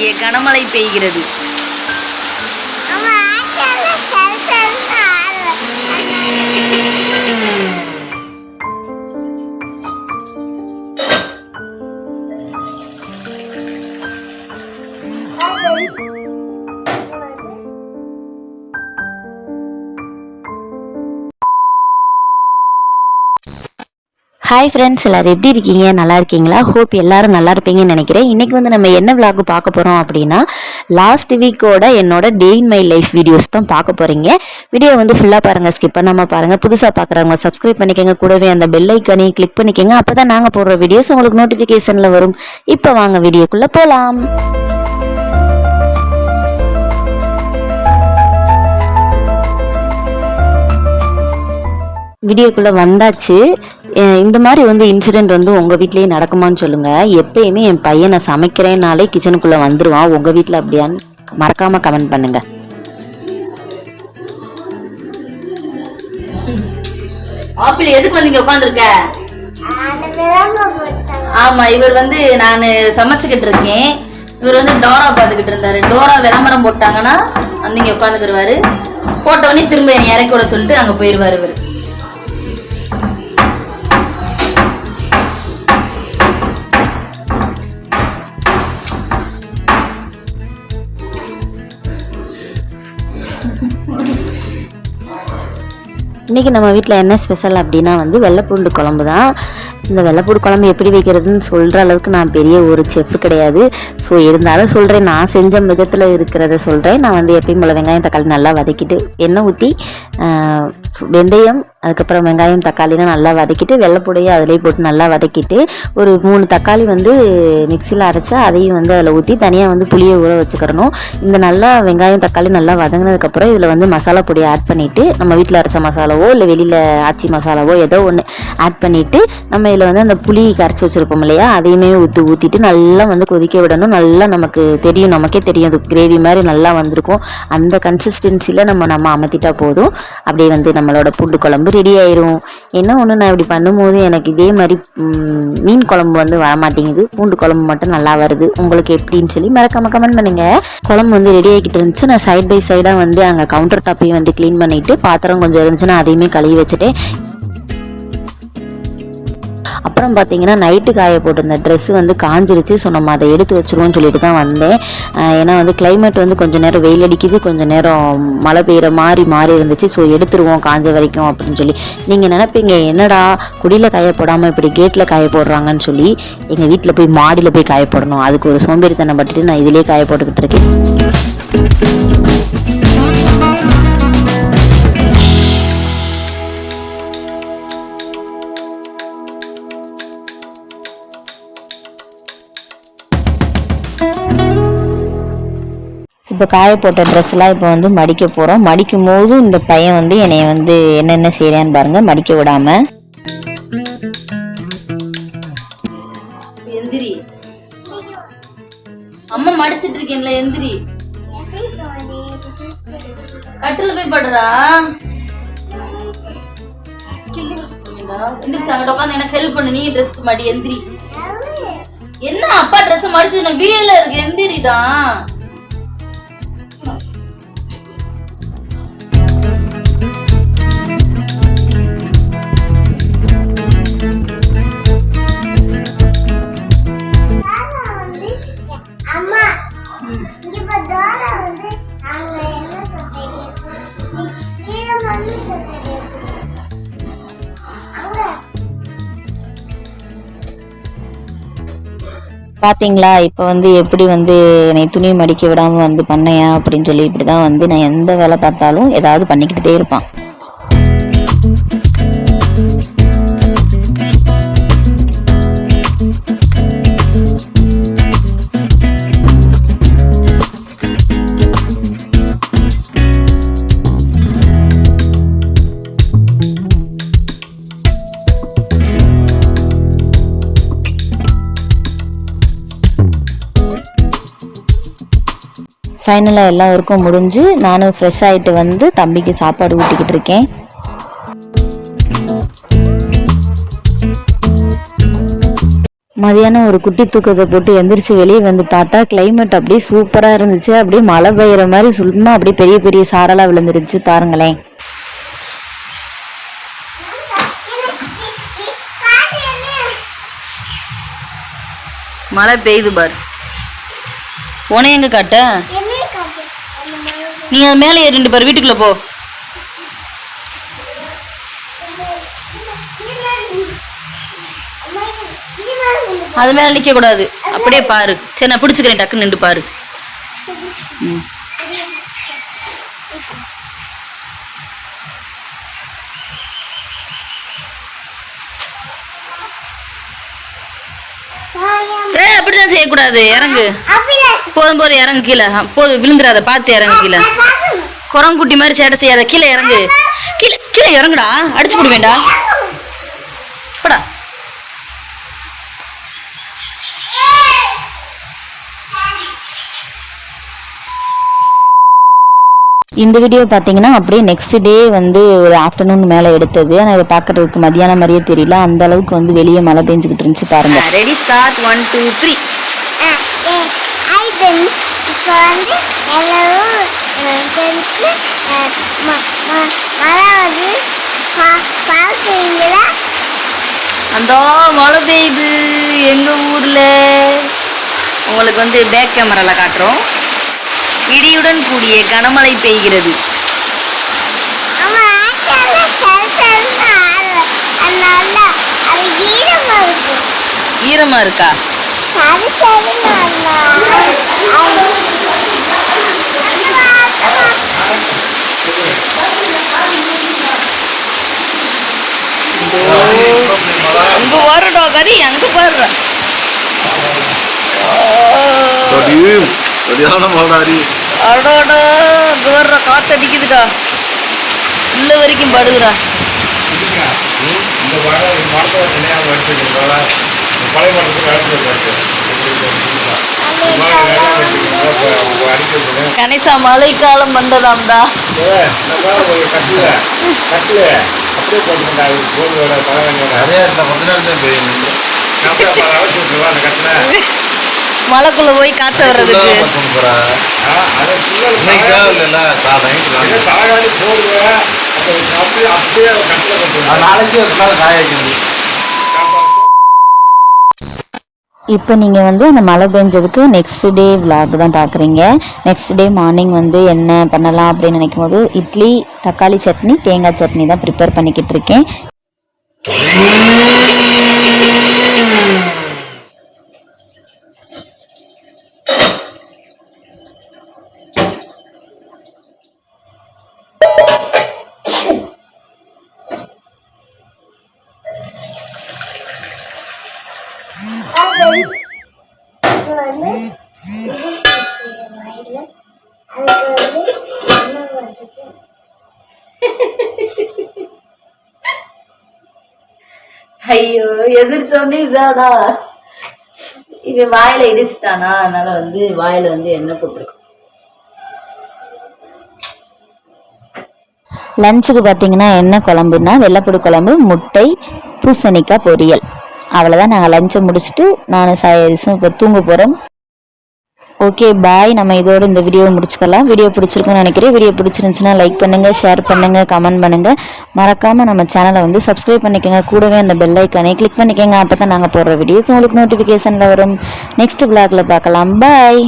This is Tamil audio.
இங்கே கனமழை பெய்கிறது. ஹாய் ஃப்ரெண்ட்ஸ், எல்லோரும் எப்படி இருக்கீங்க? நல்லா இருக்கீங்களா? ஹோப் எல்லோரும் நல்லா இருப்பீங்கன்னு நினைக்கிறேன். இன்றைக்கி வந்து நம்ம என்ன விளாக் பார்க்க போகிறோம் அப்படின்னா, லாஸ்ட் வீக்கோட என்னோட டே இன் மை லைஃப் வீடியோஸ் தான் பார்க்க போகிறீங்க. வீடியோ வந்து ஃபுல்லாக பாருங்கள், ஸ்கிப் பண்ணாமல் பாருங்கள். புதுசாக பார்க்குறவங்க சப்ஸ்கிரைப் பண்ணிக்கோங்க, கூடவே அந்த பெல் ஐக்கானை கிளிக் பண்ணிக்கோங்க. அப்போ தான் நாங்கள் போடுற வீடியோஸ் உங்களுக்கு நோட்டிஃபிகேஷனில் வரும். இப்போ வாங்க வீடியோக்குள்ளே போகலாம். வீடியோக்குள்ளே வந்தாச்சு. இந்த மாதிரி வந்து இன்சிடெண்ட் வந்து உங்கள் வீட்லேயே நடக்குமான்னு சொல்லுங்கள். எப்பயுமே என் பையனை சமைக்கிறேன்னாலே கிச்சனுக்குள்ளே வந்துடுவான். உங்கள் வீட்டில் அப்படியான்னு மறக்காமல் கமெண்ட் பண்ணுங்கள். ஆப்பிள் எதுக்கு வந்து இங்கே உட்காந்துருக்க? ஆமா, இவர் வந்து நான் சமைச்சுக்கிட்டு இருக்கேன். இவர் வந்து டோரா பார்த்துக்கிட்டு இருந்தாரு. டோரா விளம்பரம் போட்டாங்கன்னா வந்து இங்கே உட்காந்துக்கிடுவாரு. போட்டவொடனே திரும்ப என்னை இறக்கி விட சொல்லிட்டு அங்கே போயிடுவார் இவர். இன்றைக்கி நம்ம வீட்டில் என்ன ஸ்பெஷல் அப்படின்னா வந்து வெள்ளைப்பூண்டு குழம்பு தான். இந்த வெள்ளைப்பூண்டு குழம்பு எப்படி வைக்கிறதுன்னு சொல்கிற அளவுக்கு நான் பெரிய ஒரு செஃப் கிடையாது. ஸோ இருந்தாலும் சொல்கிறேன், நான் செஞ்ச விதத்தில் இருக்கிறத சொல்கிறேன். நான் வந்து எப்பயும் போல் வெங்காயம் தக்காளி நல்லா வதக்கிட்டு எண்ணெய் ஊற்றி வெந்தயம், அதுக்கப்புறம் வெங்காயம் தக்காளிலாம் நல்லா வதக்கிட்டு வெள்ளைப்பூடையும் அதிலே போட்டு நல்லா வதக்கிட்டு ஒரு 3 தக்காளி வந்து மிக்சியில் அரைச்சா அதையும் வந்து அதில் ஊற்றி தனியாக வந்து புளியை ஊற வச்சுக்கிறணும். இந்த நல்லா வெங்காயம் தக்காளி நல்லா வதங்கினதுக்கப்புறம் இதில் வந்து மசாலா பொடியை ஆட் பண்ணிவிட்டு, நம்ம வீட்டில் அரைச்ச மசாலாவோ இல்லை வெளியில் ஆச்சி மசாலாவோ ஏதோ ஒன்று ஆட் பண்ணிவிட்டு, நம்ம இதில் வந்து அந்த புளி கரைச்சி வச்சுருப்போம் இல்லையா, அதையுமே ஊற்றிட்டு நல்லா வந்து கொதிக்க விடணும். நல்லா நமக்கு தெரியும், நமக்கே தெரியும் அது கிரேவி மாதிரி நல்லா வந்திருக்கும். அந்த கன்சிஸ்டன்சியில் நம்ம அமர்த்திட்டா போதும். அப்படியே வந்து நம்மளோட பூண்டு குழம்பு ரெடி ஆயிரும். என்ன ஒன்று, நான் இப்படி பண்ணும்போது எனக்கு இதே மாதிரி மீன் குழம்பு வந்து வரமாட்டேங்குது, பூண்டு குழம்பு மட்டும் நல்லா வருது. உங்களுக்கு எப்படின்னு சொல்லி மறக்காம கமெண்ட் பண்ணுங்க. குழம்பு வந்து ரெடி ஆகிக்கிட்டு இருந்துச்சு. நான் சைட் பை சைடாக வந்து அங்கே கவுண்டர் டாப்பையும் வந்து க்ளீன் பண்ணிவிட்டு, பாத்திரம் கொஞ்சம் இருந்துச்சுன்னா அதையுமே கழுவி வச்சுட்டேன். அப்புறம் பார்த்தீங்கன்னா நைட்டு காய போட்டிருந்த ட்ரெஸ்ஸு வந்து காஞ்சிருச்சு. ஸோ நம்ம அதை எடுத்து வச்சுருவோம்னு சொல்லிட்டு தான் வந்தேன். ஏன்னா வந்து கிளைமேட் வந்து கொஞ்சம் நேரம் வெயில் அடிக்குது, கொஞ்சம் நேரம் மழை பெய்கிற மாறி இருந்துச்சு. ஸோ எடுத்துருவோம் காஞ்ச வரைக்கும் அப்படின்னு சொல்லி. நீங்கள் நினைப்பீங்க, என்னடா குடியில் காய போடாமல் இப்படி கேட்டில் காய போடுறாங்கன்னு சொல்லி. எங்கள் வீட்டில் போய் மாடியில் போய் காய போடணும், அதுக்கு ஒரு சோம்பேறித்தனம் பட்டுட்டு நான் இதிலே காய போட்டுக்கிட்டு இருக்கேன். இப்போ காய போட்ட ட்ரெஸ்லாம் இப்போ வந்து மடிக்க போகிறோம். மடிக்கும் போது இந்த பையன் வந்து என்னைய வந்து என்னென்ன செய்கிறான்னு பாருங்கள், மடிக்க விடாமல். எந்திரி, அம்மா மடிச்சிட்டு இருக்கேன்ல, எந்திரி. கட்டில போய் படுறா. எந்திரிச்சு அங்கிட்ட உட்காந்து எனக்கு ஹெல்ப் பண்ணு. நீ ட்ரெஸ்க்கு மடி, எந்திரி. என்ன அப்பா ட்ரெஸ் மடிச்சு நான் வீல இருக்கு, எந்திரிதான். பார்த்தீங்களா இப்போ வந்து எப்படி வந்து என்னை துணி மடிக்க விடாமல் வந்து பண்ணையா அப்படின்னு சொல்லி. இப்படி தான் வந்து நான் எந்த வேலை பார்த்தாலும் ஏதாவது பண்ணிக்கிட்டே இருப்பான். ஃபைனலாக எல்லா ஒர்க்கும் முடிஞ்சு நானும் ஃப்ரெஷ் ஆகிட்டு வந்து தம்பிக்கு சாப்பாடு ஊட்டிக்கிட்டு இருக்கேன். மதியானம் ஒரு குட்டி தூக்கத்தை போட்டு எந்திரிச்சு வெளியே வந்து பார்த்தா கிளைமேட் அப்படியே சூப்பராக இருந்துச்சு. அப்படியே மழை பெய்கிற மாதிரி சும்மா அப்படியே பெரிய பெரிய சாரலாக விழுந்துருச்சு பாருங்களேன். மழை பெய்யுது பாரு. உன எங்க காட்ட நீ அது மேலே ஏறிண்டு பாரு. வீட்டுக்குள்ள போ. அது மேல நிக்க கூடாது, அப்படியே பாரு. சரி நான் பிடிச்சுக்கிறேன், டக்குன்னு நின்று பாரு. அப்படிதான் செய்யக்கூடாது. இறங்கு, போதும் போதும் இறங்கு கீழே. போதும், விழுந்துடாத, பார்த்து இறங்கு கீழே. குரங்குட்டி மாதிரி சேட்டை செய்யாத, கீழே இறங்கு. கீழே கீழே இறங்குடா, அடிச்சு போட வேண்டாம். படா. இந்த வீடியோ பார்த்தீங்கன்னா அப்படியே நெக்ஸ்ட் டே வந்து ஒரு ஆஃப்டர்நூன் மேலே எடுத்தது. ஆனால் இதை பார்க்குறதுக்கு மதியானம் மாதிரியே தெரியல, அந்த அளவுக்கு வந்து வெளியே மழை பெஞ்சிக்கிட்டு இருந்துச்சு பாருங்க. Ready, start. 1 2 3. இப்போ வந்து எல்லாரும் மழை வந்து பார்க்குறீங்களா? அந்த மழை பெய்யுது எங்க ஊர்ல. உங்களுக்கு வந்து பேக் கேமரால காட்டுறோம். இடியுடன் கூடிய கனமழை பெய்கிறது. ஈரமா இருக்கா? அங்க வருடா கறி, அங்க பாரு. அடோடா, கோர்ற காத்து அடிக்குதுடா, உள்ள வரைக்கும் படுதுடா. கணேசா, மழைக்காலம் வந்ததாம்டா. மழைக்குள்ள போய் காய்ச்ச வர்றதுக்கு இப்போ நீங்கள் வந்து அந்த மழை பெஞ்சதுக்கு நெக்ஸ்ட் டே விலாக் தான் பார்க்குறீங்க. நெக்ஸ்ட் டே மார்னிங் வந்து என்ன பண்ணலாம் அப்படின்னு நினைக்கும் போது இட்லி, தக்காளி சட்னி, தேங்காய் சட்னி தான் ப்ரிப்பேர் பண்ணிக்கிட்டு இருக்கேன். ஐயோ, எதிர் சொன்னே இதாடா. இது வாயில இடிச்சிட்டானா, அதனால வந்து வாயில வந்து எண்ணெய் போட்டுருக்கோம். லஞ்சுக்கு பார்த்தீங்கன்னா என்ன குழம்புனா வெள்ளைப்பூடு குழம்பு, முட்டை, பூசணிக்காய் பொரியல். அவ்வளோதான். நாங்கள் லஞ்சை முடிச்சுட்டு நான் சாயரிசும் இப்போ தூங்க போகிறோம். Okay bye. நம்ம இதோடு இந்த வீடியோவை முடிச்சுக்கலாம். வீடியோ பிடிச்சிருக்குன்னு நினைக்கிறேன். வீடியோ பிடிச்சிருந்துச்சுன்னா லைக் பண்ணுங்கள், ஷேர் பண்ணுங்கள், கமெண்ட் பண்ணுங்கள். மறக்காமல் நம்ம சேனலை வந்து சப்ஸ்கிரைப் பண்ணிக்கோங்க. கூடவே அந்த பெல் ஐக்கானை கிளிக் பண்ணிக்கோங்க. அப்போ தான் நாங்கள் போடுற வீடியோஸ் உங்களுக்கு நோட்டிஃபிகேஷனில் வரும். நெக்ஸ்ட் விளாகில் பார்க்கலாம். பாய்.